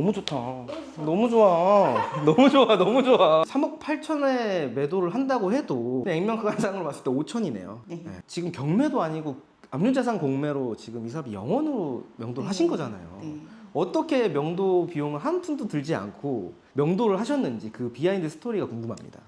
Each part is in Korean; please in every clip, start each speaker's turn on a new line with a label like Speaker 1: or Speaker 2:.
Speaker 1: 너무 좋다. 너무 좋아. 너무 좋아. 너무 좋아. 3억 8천에 매도를 한다고 해도 액면가상으로 봤을 때 5천이네요.
Speaker 2: 네.
Speaker 1: 지금 경매도 아니고 압류자산 공매로 지금 이 사업이 영원으로 명도를 하신 거잖아요.
Speaker 2: 네.
Speaker 1: 어떻게 명도 비용을 한 푼도 들지 않고 명도를 하셨는지 그 비하인드 스토리가 궁금합니다.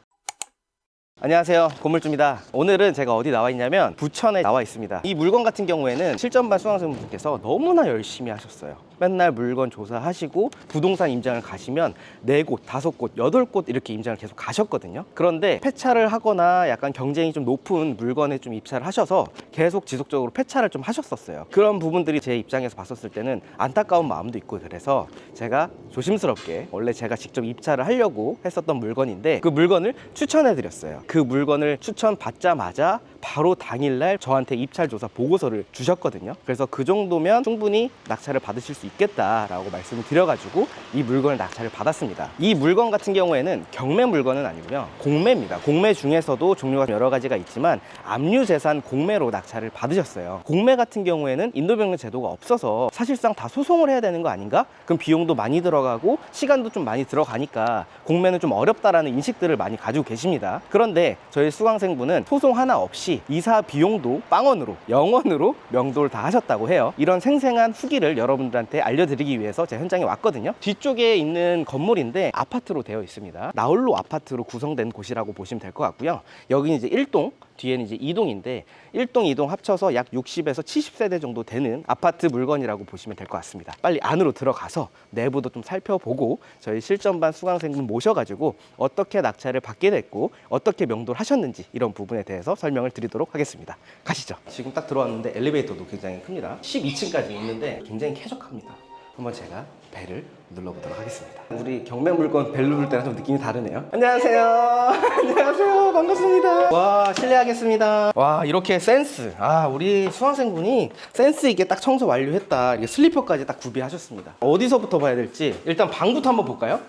Speaker 1: 안녕하세요, 건물주입니다. 오늘은 제가 어디 나와 있냐면 부천에 나와 있습니다. 이 물건 같은 경우에는 실전반 수강생분들께서 너무나 열심히 하셨어요. 맨날 물건 조사하시고 부동산 임장을 가시면 4곳, 5곳, 8곳 이렇게 임장을 계속 가셨거든요. 그런데 폐차를 하거나 약간 경쟁이 좀 높은 물건에 좀 입찰을 하셔서 계속 지속적으로 폐차를 좀 하셨었어요. 그런 부분들이 제 입장에서 봤었을 때는 안타까운 마음도 있고, 그래서 제가 조심스럽게 원래 제가 직접 입찰을 하려고 했었던 물건인데 그 물건을 추천해 드렸어요. 그 물건을 추천 받자마자 바로 당일날 저한테 입찰 조사 보고서를 주셨거든요. 그래서 그 정도면 충분히 낙찰을 받으실 수 있겠다라고 말씀을 드려가지고 이 물건을 낙찰을 받았습니다. 이 물건 같은 경우에는 경매 물건은 아니고요, 공매입니다. 공매 중에서도 종류가 여러 가지가 있지만 압류재산 공매로 낙찰을 받으셨어요. 공매 같은 경우에는 인도명령 제도가 없어서 사실상 다 소송을 해야 되는 거 아닌가? 그럼 비용도 많이 들어가고 시간도 좀 많이 들어가니까 공매는 좀 어렵다라는 인식들을 많이 가지고 계십니다. 그런데 저희 수강생분은 소송 하나 없이 이사 비용도 빵원으로, 영원으로 명도를 다 하셨다고 해요. 이런 생생한 후기를 여러분들한테 알려드리기 위해서 제가 현장에 왔거든요. 뒤쪽에 있는 건물인데 아파트로 되어 있습니다. 나홀로 아파트로 구성된 곳이라고 보시면 될 것 같고요. 여기는 이제 1동, 뒤에는 이제 2동인데 1동, 2동 합쳐서 약 60에서 70세대 정도 되는 아파트 물건이라고 보시면 될 것 같습니다. 빨리 안으로 들어가서 내부도 좀 살펴보고 저희 실전반 수강생분 모셔가지고 어떻게 낙찰을 받게 됐고 어떻게 명도를 하셨는지 이런 부분에 대해서 설명을 드리도록 하겠습니다. 가시죠. 지금 딱 들어왔는데 엘리베이터도 굉장히 큽니다. 12층까지 있는데 굉장히 쾌적합니다. 한번 제가 벨을 눌러보도록 하겠습니다. 우리 경매 물건 벨 누를 때랑 좀 느낌이 다르네요. 안녕하세요. 안녕하세요. 반갑습니다. 와, 실례하겠습니다. 와, 이렇게 센스. 아, 우리 수강생분이 센스 있게 딱 청소 완료했다. 이게 슬리퍼까지 딱 구비하셨습니다. 어디서부터 봐야 될지 일단 방부터 한번 볼까요?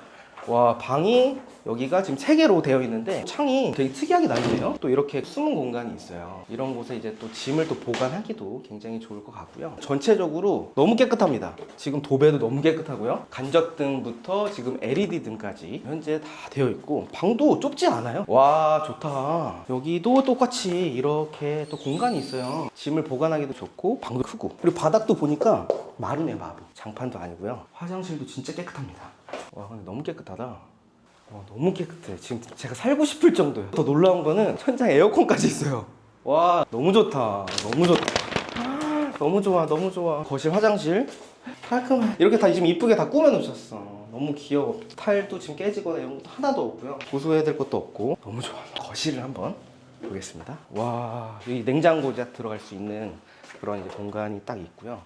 Speaker 1: 와, 방이 여기가 지금 3개로 되어 있는데 창이 되게 특이하게 나있네요. 또 이렇게 숨은 공간이 있어요. 이런 곳에 이제 또 짐을 또 보관하기도 굉장히 좋을 것 같고요. 전체적으로 너무 깨끗합니다. 지금 도배도 너무 깨끗하고요. 간접등부터 지금 LED 등까지 현재 다 되어 있고 방도 좁지 않아요. 와, 좋다. 여기도 똑같이 이렇게 또 공간이 있어요. 짐을 보관하기도 좋고 방도 크고, 그리고 바닥도 보니까 마루네, 마루. 장판도 아니고요. 화장실도 진짜 깨끗합니다. 와, 근데 너무 깨끗하다. 너무 깨끗해. 지금 제가 살고 싶을 정도예요. 더 놀라운 거는 천장에 에어컨까지 있어요. 와, 너무 좋다. 너무 좋다. 너무 좋아, 너무 좋아. 거실, 화장실 깔끔해. 이렇게 다 지금 이쁘게 다 꾸며 놓으셨어. 너무 귀여워. 타일도 지금 깨지거나 이런 것도 하나도 없고요. 고소해야 될 것도 없고 너무 좋아. 거실을 한번 보겠습니다. 와, 여기 냉장고에 들어갈 수 있는 그런 이제 공간이 딱 있고요.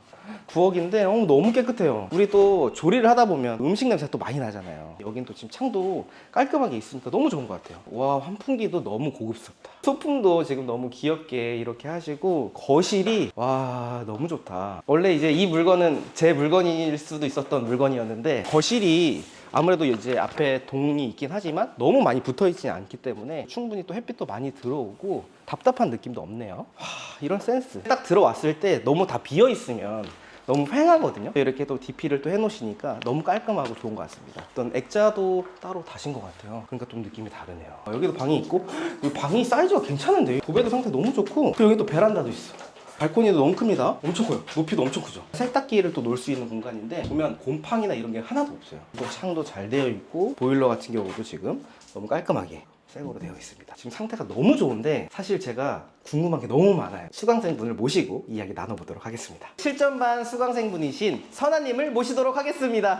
Speaker 1: 부엌인데 너무 깨끗해요. 우리 또 조리를 하다 보면 음식 냄새 또 많이 나잖아요. 여긴 또 지금 창도 깔끔하게 있으니까 너무 좋은 것 같아요. 와, 환풍기도 너무 고급스럽다. 소품도 지금 너무 귀엽게 이렇게 하시고, 거실이 와, 너무 좋다. 원래 이제 이 물건은 제 물건일 수도 있었던 물건이었는데 거실이 아무래도 이제 앞에 동이 있긴 하지만 너무 많이 붙어 있지는 않기 때문에 충분히 또 햇빛도 많이 들어오고 답답한 느낌도 없네요. 와, 이런 센스. 딱 들어왔을 때 너무 다 비어 있으면 너무 휑하거든요. 이렇게 또 DP를 또 해놓으시니까 너무 깔끔하고 좋은 것 같습니다. 어떤 액자도 따로 다신 것 같아요. 그러니까 좀 느낌이 다르네요. 여기도 방이 있고, 이 방이 사이즈가 괜찮은데 도배도 상태 너무 좋고, 여기 또 베란다도 있어. 발코니도 너무 큽니다. 엄청 커요. 높이도 엄청 크죠. 세탁기를 또 놓을 수 있는 공간인데 보면 곰팡이나 이런 게 하나도 없어요. 또 창도 잘 되어 있고, 보일러 같은 경우도 지금 너무 깔끔하게 새거로 되어 있습니다. 지금 상태가 너무 좋은데 사실 제가 궁금한 게 너무 많아요. 수강생분을 모시고 이야기 나눠보도록 하겠습니다. 실전반 수강생분이신 선아님을 모시도록 하겠습니다.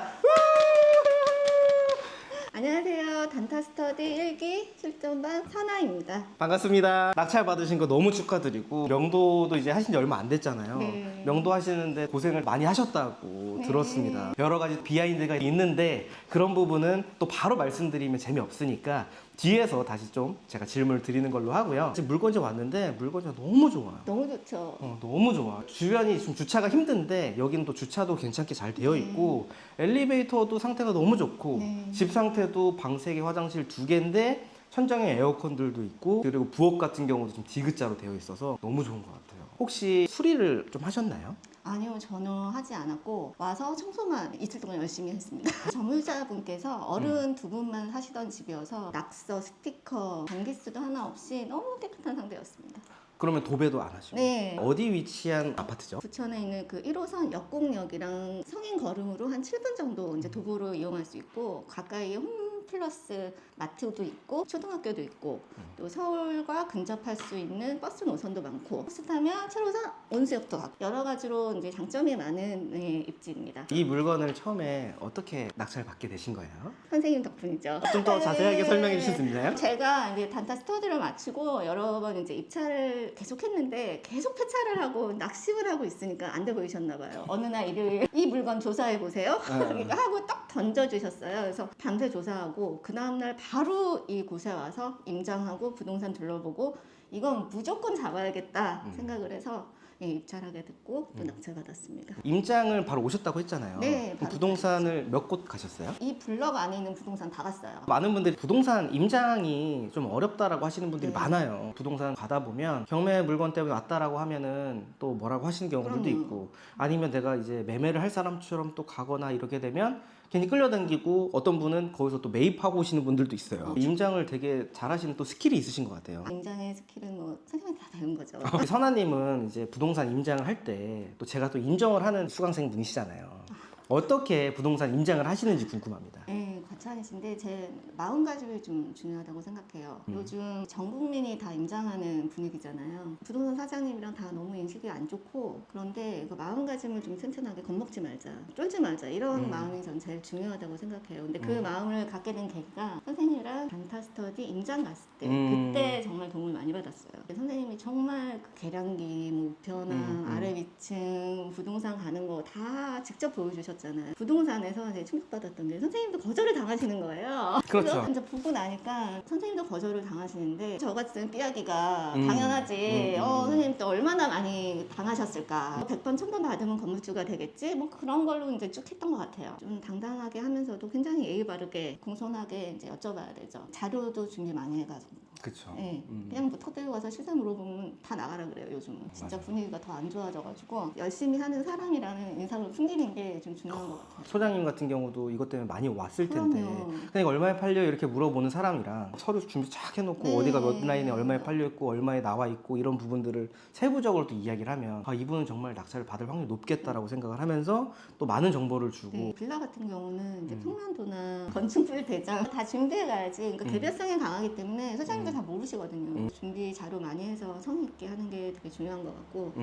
Speaker 2: 안녕하세요. 단타스터디 1기 실전반 선아입니다.
Speaker 1: 반갑습니다. 낙찰 받으신 거 너무 축하드리고, 명도도 이제 하신 지 얼마 안 됐잖아요.
Speaker 2: 네.
Speaker 1: 명도 하시는데 고생을 많이 하셨다고
Speaker 2: 네.
Speaker 1: 들었습니다. 여러 가지 비하인드가 있는데 그런 부분은 또 바로 말씀드리면 재미없으니까 뒤에서 다시 좀 제가 질문을 드리는 걸로 하고요. 지금 물건지 왔는데 물건지가 너무 좋아요.
Speaker 2: 너무 좋죠.
Speaker 1: 너무 좋아. 주변이 좀 주차가 힘든데 여기는 또 주차도 괜찮게 잘 되어 있고, 엘리베이터도 상태가 너무 좋고,
Speaker 2: 네.
Speaker 1: 집 상태도 방 3개, 화장실 2개인데 천장에 에어컨들도 있고, 그리고 부엌 같은 경우도 좀 디귿자로 되어 있어서 너무 좋은 것 같아요. 혹시 수리를 좀 하셨나요?
Speaker 2: 아니요, 저는 하지 않았고 와서 청소만 이틀 동안 열심히 했습니다. 점유자분께서 어른 두 분만 사시던 집이어서 낙서, 스티커, 전기세도 하나 없이 너무 깨끗한 상태였습니다.
Speaker 1: 그러면 도배도 안 하시고.
Speaker 2: 네.
Speaker 1: 어디 위치한 아파트죠?
Speaker 2: 부천에 있는 그 1호선 역곡역이랑 성인 걸음으로 한 7분 정도 이제 도보로 이용할 수 있고 가까이에 홈플러스 마트도 있고 초등학교도 있고 또 서울과 근접할 수 있는 버스 노선도 많고 버스 타면 7호선 온수역도 가고 여러 가지로 이제 장점이 많은 입지입니다.
Speaker 1: 이 물건을 처음에 어떻게 낙찰 받게 되신 거예요?
Speaker 2: 선생님 덕분이죠.
Speaker 1: 좀 더 자세하게 설명해 주실 수 있나요?
Speaker 2: 제가 이제 단타 스터디를 마치고 여러 번 이제 입찰을 계속했는데 계속 폐차를 하고 낙심을 하고 있으니까 안 돼 보이셨나 봐요. 어느 날 일요일 이 물건 조사해 보세요. 그러니까 하고 딱 던져주셨어요. 그래서 밤새 조사하고 그 다음날 바로 이 곳에 와서 임장하고 부동산 둘러보고 이건 무조건 잡아야겠다 생각을 해서 입찰하게 됐고 또 낙찰받았습니다.
Speaker 1: 임장을 바로 오셨다고 했잖아요.
Speaker 2: 네,
Speaker 1: 그럼
Speaker 2: 바로
Speaker 1: 부동산을 몇 곳 가셨어요?
Speaker 2: 이 블럭 안에 있는 부동산 다 갔어요.
Speaker 1: 많은 분들이 부동산 임장이 좀 어렵다라고 하시는 분들이
Speaker 2: 네.
Speaker 1: 많아요. 부동산 가다 보면 경매 물건 때문에 왔다라고 하면은 또 뭐라고 하시는 경우들도
Speaker 2: 그럼요.
Speaker 1: 있고 아니면 내가 이제 매매를 할 사람처럼 또 가거나 이렇게 되면 괜히 끌려당기고 어떤 분은 거기서 또 매입하고 오시는 분들도 있어요. 임장을 되게 잘하시는 또 스킬이 있으신 것 같아요.
Speaker 2: 임장의 스킬은 뭐 선생님이 다 배운 거죠.
Speaker 1: 선아님은 이제 부동산 임장을 할 때 또 제가 또 인정을 하는 수강생 분이시잖아요. 어떻게 부동산 임장을 하시는지 궁금합니다.
Speaker 2: 네, 과찬이신데 제 마음가짐이 좀 중요하다고 생각해요. 요즘 전 국민이 다 임장하는 분위기잖아요. 부동산 사장님이랑 다 너무 인식이 안 좋고 그런데 그 마음가짐을 좀 튼튼하게 겁먹지 말자, 쫄지 말자 이런 마음이 전 제일 중요하다고 생각해요. 근데 그 마음을 갖게 된 계기가 선생님이랑 단타 스터디 임장 갔을 때 그때 정말 도움을 많이 받았어요. 선생님이 정말 그 계량기, 뭐 우편함, 아래 위층, 부동산 가는 거 다 직접 보여주셨잖아요. 부동산에서 이제 충격받았던 게 선생님도 거절을 당하시는 거예요.
Speaker 1: 그렇죠.
Speaker 2: 그래서 이제 보고 나니까 선생님도 거절을 당하시는데 저 같은 삐약이가 당연하지. 선생님 또 얼마나 많이 당하셨을까. 100번, 1000번 받으면 건물주가 되겠지. 뭐 그런 걸로 이제 쭉 했던 것 같아요. 좀 당당하게 하면서도 굉장히 예의 바르게 공손하게 이제 여쭤봐야 되죠. 자료도 준비 많이 해가지고.
Speaker 1: 그렇죠.
Speaker 2: 네. 그냥 뭐 턱대고 가서 시세 물어보면 다 나가라 그래요, 요즘은. 진짜
Speaker 1: 맞아요.
Speaker 2: 분위기가 더 안 좋아져가지고 열심히 하는 사람이라는 인상을 풍기는 게 좀 중요한 것 같아요.
Speaker 1: 소장님 같은 경우도 이것 때문에 많이 왔을 텐데
Speaker 2: 그럼요.
Speaker 1: 그냥 얼마에 팔려 이렇게 물어보는 사람이랑 서류 준비 쫙 해놓고
Speaker 2: 네.
Speaker 1: 어디가 몇 라인에 얼마에 팔려 있고 얼마에 나와 있고 이런 부분들을 세부적으로 또 이야기를 하면 아 이분은 정말 낙찰을 받을 확률이 높겠다라고 생각을 하면서 또 많은 정보를 주고
Speaker 2: 네, 빌라 같은 경우는 이제 평면도나 건축물 대장 다 준비해 가야지. 그러니까 개별성이 강하기 때문에 소장님도 다 모르시거든요. 준비 자료 많이 해서 성의 있게 하는 게 되게 중요한 것 같고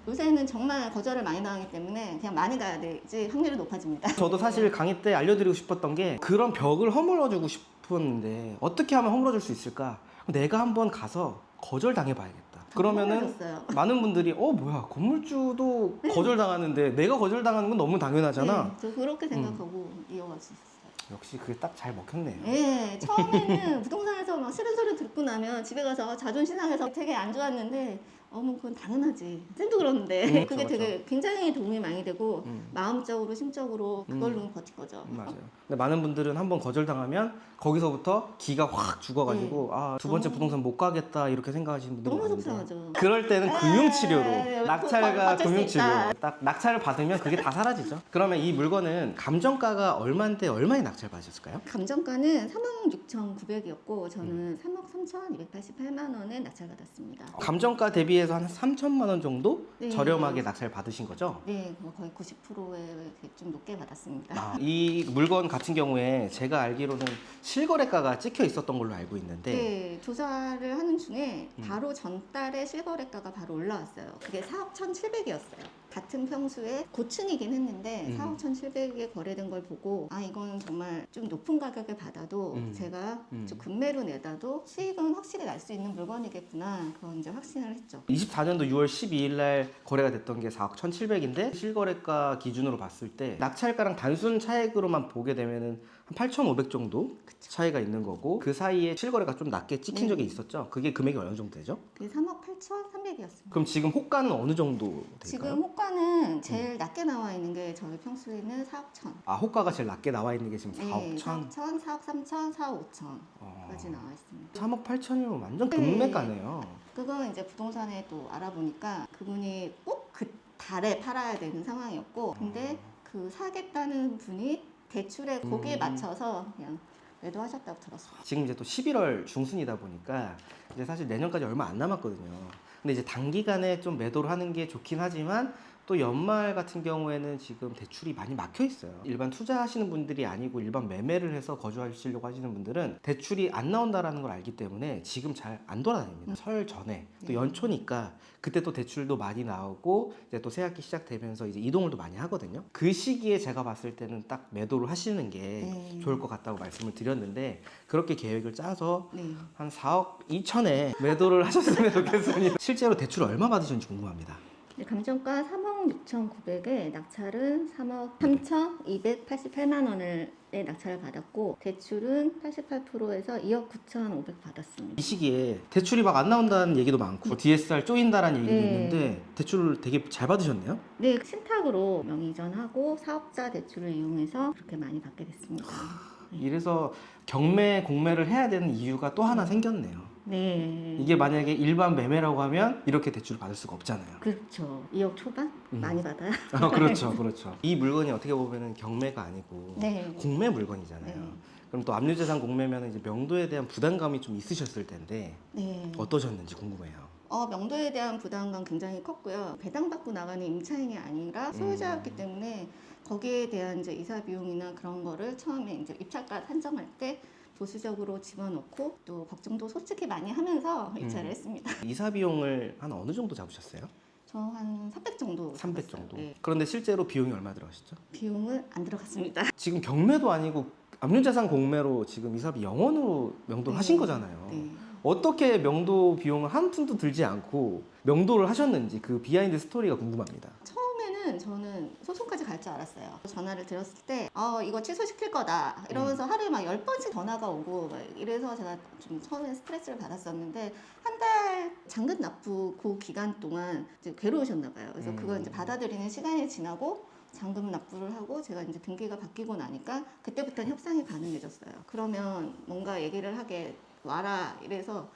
Speaker 2: 요새는 정말 거절을 많이 당하기 때문에 그냥 많이 가야 되지 확률이 높아집니다.
Speaker 1: 저도 사실 강의 때 알려드리고 싶었던 게 그런 벽을 허물어주고 싶었는데 어떻게 하면 허물어줄 수 있을까? 내가 한번 가서 거절당해봐야겠다. 그러면은
Speaker 2: 허물어졌어요.
Speaker 1: 많은 분들이 뭐야 건물주도 거절당하는데 내가 거절당하는 건 너무 당연하잖아.
Speaker 2: 네, 저 그렇게 생각하고 이어갈 수 있어요.
Speaker 1: 역시 그게 딱 잘 먹혔네요.
Speaker 2: 네, 처음에는 부동산에서 막 싫은 소리 듣고 나면 집에 가서 자존심 상해서 되게 안 좋았는데 뭐 그건 당연하지. 쌤도 그러는데 그게
Speaker 1: 그렇죠,
Speaker 2: 되게 굉장히 도움이 많이 되고 마음적으로 심적으로 그걸로 버틴 거죠.
Speaker 1: 맞아요. 근데 많은 분들은 한번 거절당하면 거기서부터 기가 확 죽어가지고 아 두 번째 부동산 못 가겠다 이렇게 생각하시는 분들이
Speaker 2: 너무
Speaker 1: 많은데
Speaker 2: 속상하죠.
Speaker 1: 그럴 때는 금융치료로 낙찰과
Speaker 2: 버틸 수
Speaker 1: 금융치료
Speaker 2: 있다.
Speaker 1: 딱 낙찰을 받으면 그게 다 사라지죠. 그러면 이 물건은 감정가가 얼마인데 얼마에 낙찰 받으셨을까요?
Speaker 2: 감정가는 36,900이었고 저는 33,288만 원에 낙찰받았습니다.
Speaker 1: 감정가 대비해서 한 3천만 원 정도
Speaker 2: 네.
Speaker 1: 저렴하게 낙찰 받으신 거죠?
Speaker 2: 네, 뭐 거의 90%에 좀 높게 받았습니다.
Speaker 1: 이 물건 같은 경우에 제가 알기로는 실거래가가 찍혀 있었던 걸로 알고 있는데
Speaker 2: 네, 조사를 하는 중에 바로 전달에 실거래가가 바로 올라왔어요. 그게 4억 1,700이었어요. 같은 평수에 고층이긴 했는데 4억 1,700에 거래된 걸 보고 아 이건 정말 좀 높은 가격에 받아도 제가 좀 금매로 내다도 수익은 확실히 날 수 있는 물건이겠구나 그건 이제 확신을 했죠.
Speaker 1: 24년도 6월 12일 날 거래가 됐던 게 4억 1,700인데 실거래가 기준으로 봤을 때 낙찰가랑 단순 차액으로만 보게 되면은 한 8,500 정도 차이가 있는 거고 그 사이에 실거래가 좀 낮게 찍힌 적이 있었죠. 그게 금액이 어느 정도 되죠?
Speaker 2: 그게 3억 8,300이었습니다.
Speaker 1: 그럼 지금 호가는 어느 정도 될까요?
Speaker 2: 지금 호가는 제일 낮게 나와 있는 게 저희 평수에는 4억 1천.
Speaker 1: 아, 호가가 제일 낮게 나와 있는 게 지금 4억
Speaker 2: 네,
Speaker 1: 1천?
Speaker 2: 4억 1천, 4억 3천, 4억 5천까지 나와 있습니다.
Speaker 1: 3억 8천이면 완전
Speaker 2: 네.
Speaker 1: 금매가네요.
Speaker 2: 그건 이제 부동산에 또 알아보니까 그분이 꼭 그 달에 팔아야 되는 상황이었고, 근데 그 사겠다는 분이 대출에 거기에 맞춰서 그냥 매도하셨다고 들었어요.
Speaker 1: 지금 이제 또 11월 중순이다 보니까 이제 사실 내년까지 얼마 안 남았거든요. 근데 이제 단기간에 좀 매도를 하는 게 좋긴 하지만 또 연말 같은 경우에는 지금 대출이 많이 막혀 있어요. 일반 투자하시는 분들이 아니고 일반 매매를 해서 거주하시려고 하시는 분들은 대출이 안 나온다라는 걸 알기 때문에 지금 잘 안 돌아다닙니다. 설 전에 또 연초니까 그때 또 대출도 많이 나오고 이제 또 새학기 시작되면서 이제 이동을 또 많이 하거든요. 그 시기에 제가 봤을 때는 딱 매도를 하시는 게 좋을 것 같다고 말씀을 드렸는데 그렇게 계획을 짜서
Speaker 2: 네.
Speaker 1: 한 4억 2천에 매도를 하셨으면 좋겠습니다. 실제로 대출을 얼마 받으셨는지 궁금합니다.
Speaker 2: 네, 감정가 3억 6천9백에 낙찰은 3억 3천 288만 원의 낙찰을 받았고 대출은 88%에서 2억 9천 5백 받았습니다.
Speaker 1: 이 시기에 대출이 막 안 나온다는 얘기도 많고 DSR 쪼인다라는 얘기도
Speaker 2: 네.
Speaker 1: 있는데 대출을 되게 잘 받으셨네요?
Speaker 2: 네, 신탁으로 명의 이전하고 사업자 대출을 이용해서 그렇게 많이 받게 됐습니다.
Speaker 1: 이래서 경매, 공매를 해야 되는 이유가 또 하나 생겼네요.
Speaker 2: 네.
Speaker 1: 이게 만약에 일반 매매라고 하면 이렇게 대출을 받을 수가 없잖아요.
Speaker 2: 그렇죠. 2억 초반? 많이 받아요.
Speaker 1: 그렇죠, 그렇죠. 이 물건이 어떻게 보면 경매가 아니고
Speaker 2: 네.
Speaker 1: 공매 물건이잖아요.
Speaker 2: 네.
Speaker 1: 그럼 또 압류재산 공매면 이제 명도에 대한 부담감이 좀 있으셨을 텐데
Speaker 2: 네.
Speaker 1: 어떠셨는지 궁금해요.
Speaker 2: 명도에 대한 부담감 굉장히 컸고요. 배당받고 나가는 임차인이 아니라 소유자였기 때문에 거기에 대한 이제 이사 비용이나 그런 거를 처음에 이제 입찰가 산정할 때 보수적으로 집어넣고 또 걱정도 솔직히 많이 하면서 입찰을 했습니다.
Speaker 1: 이사 비용을 한 어느 정도 잡으셨어요?
Speaker 2: 저 한 300 정도
Speaker 1: 300
Speaker 2: 잡았어요.
Speaker 1: 정도.
Speaker 2: 네.
Speaker 1: 그런데 실제로 비용이 얼마 들어가셨죠?
Speaker 2: 비용은 안 들어갔습니다.
Speaker 1: 지금 경매도 아니고 압류재산 공매로 지금 이사비 0원으로 명도를
Speaker 2: 네.
Speaker 1: 하신 거잖아요.
Speaker 2: 네.
Speaker 1: 어떻게 명도 비용을 한 푼도 들지 않고 명도를 하셨는지 그 비하인드 스토리가 궁금합니다.
Speaker 2: 처음에는 저는 소송까지 갈 줄 알았어요. 전화를 드렸을 때 이거 취소시킬 거다 이러면서 하루에 막 10번씩 전화가 오고 막 이래서 제가 좀 처음에 스트레스를 받았었는데 한 달 잔금 납부 기간 동안 이제 괴로우셨나 봐요. 그래서 그걸 이제 받아들이는 시간이 지나고 잔금 납부를 하고 제가 이제 등기가 바뀌고 나니까 그때부터는 협상이 가능해졌어요. 그러면 뭔가 얘기를 하게 와라 이래서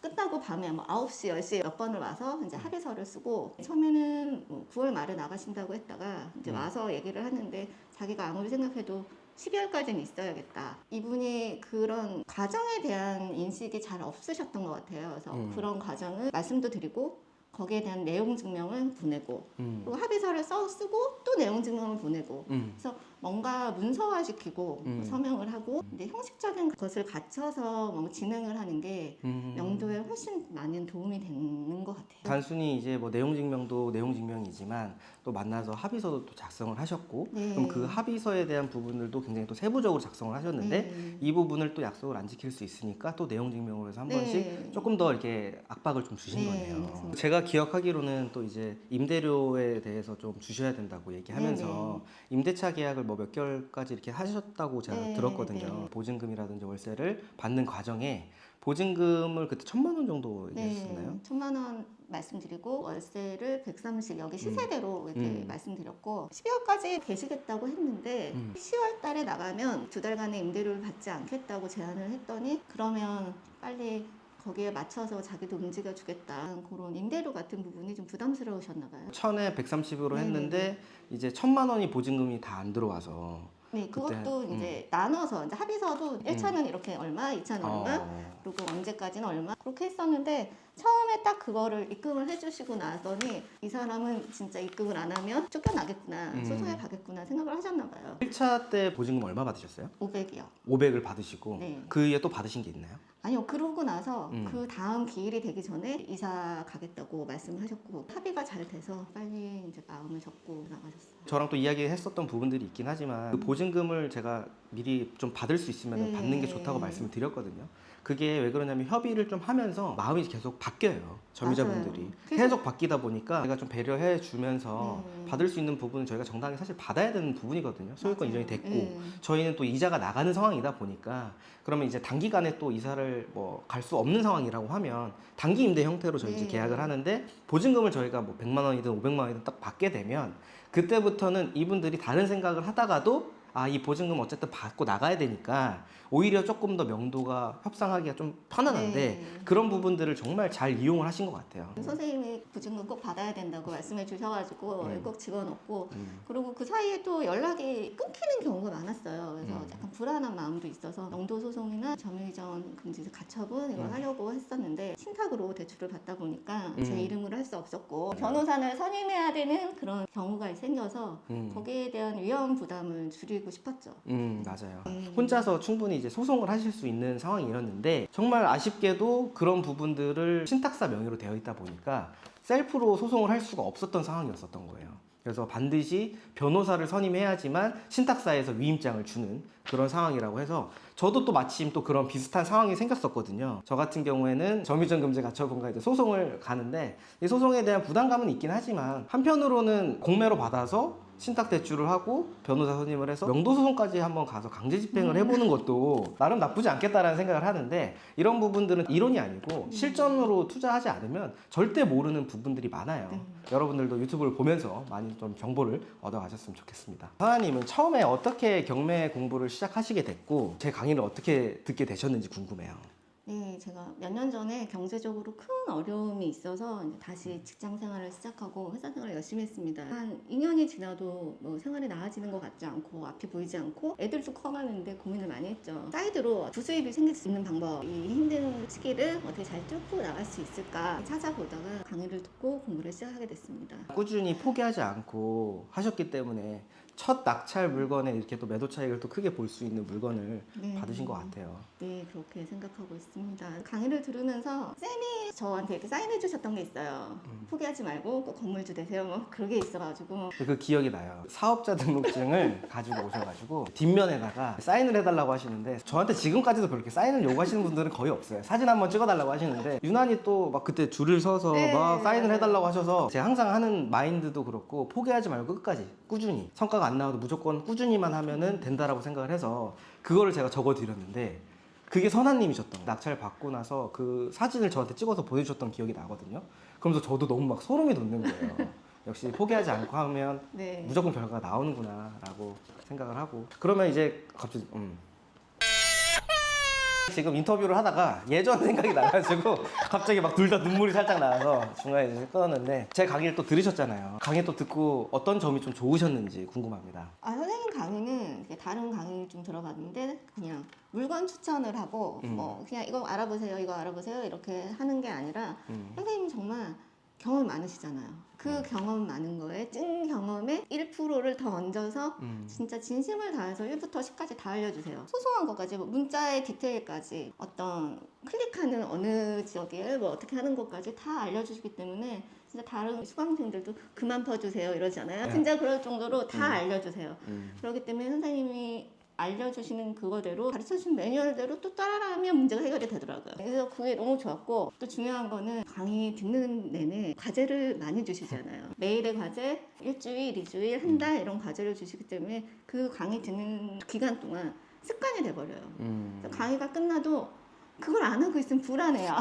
Speaker 2: 끝나고 밤에 뭐 9시, 10시에 몇 번을 와서 이제 합의서를 쓰고 처음에는 뭐 9월 말에 나가신다고 했다가 이제 와서 얘기를 하는데 자기가 아무리 생각해도 12월까지는 있어야겠다. 이분이 그런 과정에 대한 인식이 잘 없으셨던 것 같아요. 그래서 그런 과정을 말씀도 드리고 거기에 대한 내용 증명을 보내고 그리고 합의서를 쓰고 또 내용 증명을 보내고 그래서 뭔가 문서화시키고 서명을 하고 근데 형식적인 것을 갖춰서 뭐 진행을 하는 게 명도에 훨씬 많은 도움이 되는 것 같아요.
Speaker 1: 단순히 이제 뭐 내용 증명도 내용 증명이지만 또 만나서 합의서도 또 작성을 하셨고
Speaker 2: 네.
Speaker 1: 그럼 그 합의서에 대한 부분들도 굉장히 또 세부적으로 작성을 하셨는데
Speaker 2: 네.
Speaker 1: 이 부분을 또 약속을 안 지킬 수 있으니까 또 내용 증명으로 해서 한
Speaker 2: 네.
Speaker 1: 번씩 조금 더 이렇게 압박을 좀 주신
Speaker 2: 네,
Speaker 1: 거네요.
Speaker 2: 맞습니다.
Speaker 1: 제가 기억하기로는 또 이제 임대료에 대해서 좀 주셔야 된다고 얘기하면서 임대차 계약을 뭐 몇 개월까지 이렇게 하셨다고 제가
Speaker 2: 네,
Speaker 1: 들었거든요.
Speaker 2: 네.
Speaker 1: 보증금이라든지 월세를 받는 과정에 보증금을 그때 1,000만 원 정도 얘기하셨나요?
Speaker 2: 네, 1,000만 원 말씀드리고 월세를 130 여기 시세대로 이렇게 말씀드렸고 12월까지 계시겠다고 했는데 10월 달에 나가면 2달간의 임대료를 받지 않겠다고 제안을 했더니 그러면 빨리 거기에 맞춰서 자기도 움직여주겠다 그런 임대료 같은 부분이 좀 부담스러우셨나 봐요.
Speaker 1: 1,000에 130으로
Speaker 2: 네네네.
Speaker 1: 했는데 이제 1,000만 원이 보증금이 다 안 들어와서
Speaker 2: 네,
Speaker 1: 그때,
Speaker 2: 그것도 이제 나눠서 이제 합의서도 1차는 이렇게 얼마, 2차는 얼마, 그리고 언제까지는 얼마 그렇게 했었는데 처음에 딱 그거를 입금을 해주시고 나더니 이 사람은 진짜 입금을 안 하면 쫓겨나겠구나, 소송에 가겠구나 생각을 하셨나 봐요.
Speaker 1: 1차 때 보증금 얼마 받으셨어요?
Speaker 2: 500이요.
Speaker 1: 500을 받으시고
Speaker 2: 네.
Speaker 1: 그 이후에 또 받으신 게 있나요?
Speaker 2: 아니요, 그러고 나서 그 다음 기일이 되기 전에 이사 가겠다고 말씀하셨고 합의가 잘 돼서 빨리 이제 마음을 접고 나가셨어요.
Speaker 1: 저랑 또 이야기했었던 부분들이 있긴 하지만 그 보증금을 제가 미리 좀 받을 수 있으면
Speaker 2: 네.
Speaker 1: 받는 게 좋다고 말씀을 드렸거든요. 그게 왜 그러냐면 협의를 좀 하면서 마음이 계속 바뀌어요. 점유자분들이.
Speaker 2: 맞아요.
Speaker 1: 계속 바뀌다 보니까 제가 좀 배려해 주면서
Speaker 2: 네.
Speaker 1: 받을 수 있는 부분은 저희가 정당하게 사실 받아야 되는 부분이거든요. 소유권
Speaker 2: 맞아요.
Speaker 1: 이전이 됐고
Speaker 2: 네.
Speaker 1: 저희는 또 이자가 나가는 상황이다 보니까 그러면 이제 단기간에 또 이사를 뭐 갈 수 없는 상황이라고 하면 단기 임대 형태로 저희 이제
Speaker 2: 네.
Speaker 1: 계약을 하는데 보증금을 저희가 뭐 100만 원이든 500만 원이든 딱 받게 되면 그때부터는 이분들이 다른 생각을 하다가도 아, 이 보증금 어쨌든 받고 나가야 되니까 오히려 조금 더 명도가 협상하기가 좀 편안한데
Speaker 2: 네.
Speaker 1: 그런 부분들을 정말 잘 이용을 하신 것 같아요.
Speaker 2: 선생님이 보증금 꼭 받아야 된다고 말씀해 주셔가지고 꼭 집어넣고
Speaker 1: 음.
Speaker 2: 그리고 그 사이에 또 연락이 끊기는 경우가 많았어요. 그래서
Speaker 1: 음.
Speaker 2: 약간 불안한 마음도 있어서 영도 소송이나 점유이전 금지 가처분 이걸 하려고 했었는데 신탁으로 대출을 받다 보니까 제 이름으로 할 수 없었고 변호사를 선임해야 되는 그런 경우가 생겨서 거기에 대한 위험 부담을 줄이고 싶었죠.
Speaker 1: 맞아요. 혼자서 충분히 이제 소송을 하실 수 있는 상황이었는데 정말 아쉽게도 그런 부분들을 신탁사 명의로 되어 있다 보니까 셀프로 소송을 할 수가 없었던 상황이었었던 거예요. 그래서 반드시 변호사를 선임해야지만 신탁사에서 위임장을 주는 그런 상황이라고 해서 저도 또 마침 또 그런 비슷한 상황이 생겼었거든요. 저 같은 경우에는 점유전 금지 가처분과 이제 소송을 가는데 이 소송에 대한 부담감은 있긴 하지만 한편으로는 공매로 받아서 신탁 대출을 하고 변호사 선임을 해서 명도 소송까지 한번 가서 강제 집행을 해보는 것도 나름 나쁘지 않겠다라는 생각을 하는데 이런 부분들은 이론이 아니고 실전으로 투자하지 않으면 절대 모르는 부분들이 많아요. 여러분들도 유튜브를 보면서 많이 좀 정보를 얻어가셨으면 좋겠습니다. 하나님은 처음에 어떻게 경매 공부를 시작하시게 됐고 제 강의를 어떻게 듣게 되셨는지 궁금해요.
Speaker 2: 네, 제가 몇 년 전에 경제적으로 큰 어려움이 있어서 이제 다시 직장 생활을 시작하고 회사 생활을 열심히 했습니다. 한 2년이 지나도 뭐 생활이 나아지는 것 같지 않고 앞이 보이지 않고 애들도 커가는데 고민을 많이 했죠. 사이드로 부수입이 생길 수 있는 방법, 이 힘든 시기를 어떻게 잘 뚫고 나갈 수 있을까 찾아보다가 강의를 듣고 공부를 시작하게 됐습니다.
Speaker 1: 꾸준히 포기하지 않고 하셨기 때문에 첫 낙찰 물건에 이렇게 또 매도 차익을 또 크게 볼 수 있는 물건을
Speaker 2: 네.
Speaker 1: 받으신 것 같아요.
Speaker 2: 네, 그렇게 생각하고 있습니다. 강의를 들으면서 쌤이 저한테 이렇게 사인해 주셨던 게 있어요. 포기하지 말고 꼭 건물주 되세요. 뭐 그게 있어가지고
Speaker 1: 그 기억이 나요. 사업자 등록증을 가지고 오셔가지고 뒷면에다가 사인을 해달라고 하시는데 저한테 지금까지도 그렇게 사인을 요구하시는 분들은 거의 없어요. 사진 한번 찍어달라고 하시는데 유난히 또 막 그때 줄을 서서
Speaker 2: 네,
Speaker 1: 막 사인을
Speaker 2: 맞아요.
Speaker 1: 해달라고 하셔서 제가 항상 하는 마인드도 그렇고 포기하지 말고 끝까지 꾸준히 성과가 안 나와도 무조건 꾸준히만 하면은 된다라고 생각을 해서 그거를 제가 적어드렸는데 그게 선아님이셨던 거예요. 낙찰 받고 나서 그 사진을 저한테 찍어서 보내주셨던 기억이 나거든요. 그러면서 저도 너무 막 소름이 돋는 거예요. 역시 포기하지 않고 하면
Speaker 2: 네.
Speaker 1: 무조건 결과가 나오는구나 라고 생각을 하고 그러면 이제 갑자기 지금 인터뷰를 하다가 예전 생각이 나가지고 갑자기 막 둘 다 눈물이 살짝 나와서 중간에 이제 끊었는데 제 강의를 또 들으셨잖아요. 강의 또 듣고 어떤 점이 좀 좋으셨는지 궁금합니다.
Speaker 2: 선생님 강의는 이렇게 다른 강의 좀 들어봤는데 그냥 물건 추천을 하고 뭐 그냥 이거 알아보세요, 이거 알아보세요 이렇게 하는 게 아니라 선생님 정말 경험이 많으시잖아요. 그 경험 많은 거에 찐 경험에 1%를 더 얹어서 진짜 진심을 다해서 1부터 10까지 다 알려주세요. 소소한 것까지 뭐 문자의 디테일까지 어떤 클릭하는 어느 지역에 뭐 어떻게 하는 것까지 다 알려주시기 때문에 진짜 다른 수강생들도 그만 퍼주세요 이러잖아요. 진짜 그럴 정도로 다 알려주세요. 그렇기 때문에 선생님이 알려주시는 그거대로 가르쳐주신 매뉴얼대로 또 따라하면 문제가 해결이 되더라고요. 그래서 그게 너무 좋았고 또 중요한 거는 강의 듣는 내내 과제를 많이 주시잖아요. 매일의 과제, 일주일, 2주일, 한 달 이런 과제를 주시기 때문에 그 강의 듣는 기간 동안 습관이 돼버려요. 그래서 강의가 끝나도 그걸 안 하고 있으면 불안해요.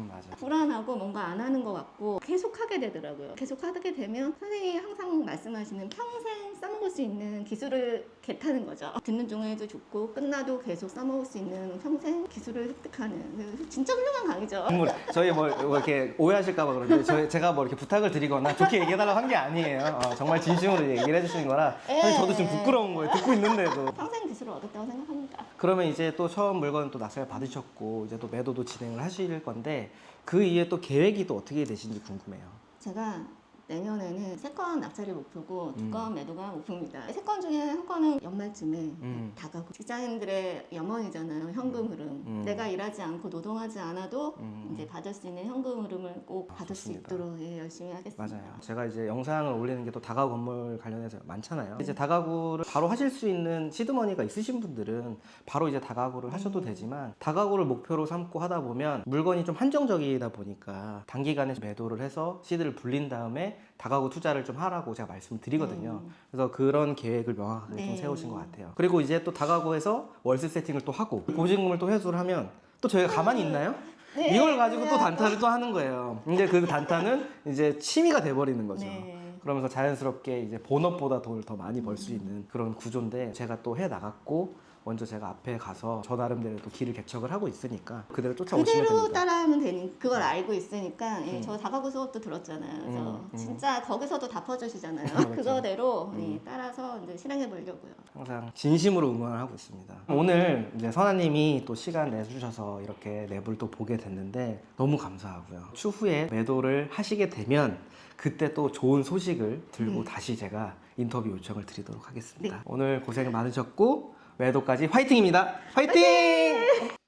Speaker 1: 맞아.
Speaker 2: 불안하고 뭔가 안 하는 것 같고 계속 하게 되더라고요. 계속 하게 되면 선생님이 항상 말씀하시는 평생 써먹을 수 있는 기술을 개타는 거죠. 듣는 중에도 좋고 끝나도 계속 써먹을 수 있는 평생 기술을 습득하는 진짜 훌륭한 강의죠.
Speaker 1: 저희 뭐 이렇게 오해하실까봐 그런데 제가 뭐 이렇게 부탁을 드리거나 좋게 얘기해달라고 한 게 아니에요. 정말 진심으로 얘기를 해주시는 거라 사실 저도 지금 부끄러운 거예요. 듣고 있는데도.
Speaker 2: 평생 기술을 얻었다고 생각합니다.
Speaker 1: 그러면 이제 또 처음 물건 또 낙찰 받으셨고 이제 또 매도도 진행을 하실 건데 그 이후에 또 계획이 또 어떻게 되시는지 궁금해요.
Speaker 2: 제가 내년에는 3건 낙찰이 목표고 2건 매도가 목표입니다. 3건 중에 한 건은 연말쯤에 다가고 직장인들의 염원이잖아요. 현금 흐름. 내가 일하지 않고 노동하지 않아도 이제 받을 수 있는 현금 흐름을 꼭 받을
Speaker 1: 좋습니다.
Speaker 2: 수 있도록 예, 열심히 하겠습니다.
Speaker 1: 맞아요. 제가 이제 영상을 올리는 게 또 다가구 건물 관련해서 많잖아요. 이제 다가구를 바로 하실 수 있는 시드머니가 있으신 분들은 바로 이제 다가구를 하셔도 되지만 다가구를 목표로 삼고 하다 보면 물건이 좀 한정적이다 보니까 단기간에 매도를 해서 시드를 불린 다음에 다가구 투자를 좀 하라고 제가 말씀드리거든요. 그래서 그런 계획을 명확하게 좀
Speaker 2: 네.
Speaker 1: 세우신 것 같아요. 그리고 이제 또 다가구에서 월세 세팅을 또 하고 보증금을 또 회수를 하면 또 저희가 가만히 있나요?
Speaker 2: 네,
Speaker 1: 이걸 가지고 또
Speaker 2: 그래야
Speaker 1: 단타를 또 하는 거예요. 근데 그 단타는 이제 취미가 돼버리는 거죠.
Speaker 2: 네.
Speaker 1: 그러면서 자연스럽게 이제 본업보다 돈을 더 많이 벌 수 있는 그런 구조인데 제가 또 해 나갔고 먼저 제가 앞에 가서 저 나름대로 또 길을 개척을 하고 있으니까 그대로 쫓아오시면
Speaker 2: 그대로
Speaker 1: 됩니다.
Speaker 2: 따라하면 되니 그걸 알고 있으니까 예, 저 다가구 수업도 들었잖아요. 그래서 진짜 거기서도 다 퍼주시잖아요. 그거대로 예, 따라서 이제 실행해 보려고요.
Speaker 1: 항상 진심으로 응원을 하고 있습니다. 오늘 이제 선아님이 또 시간 내주셔서 이렇게 랩을 또 보게 됐는데 너무 감사하고요. 추후에 매도를 하시게 되면 그때 또 좋은 소식을 들고 다시 제가 인터뷰 요청을 드리도록 하겠습니다. 오늘 고생 많으셨고 매도까지 화이팅입니다. 화이팅!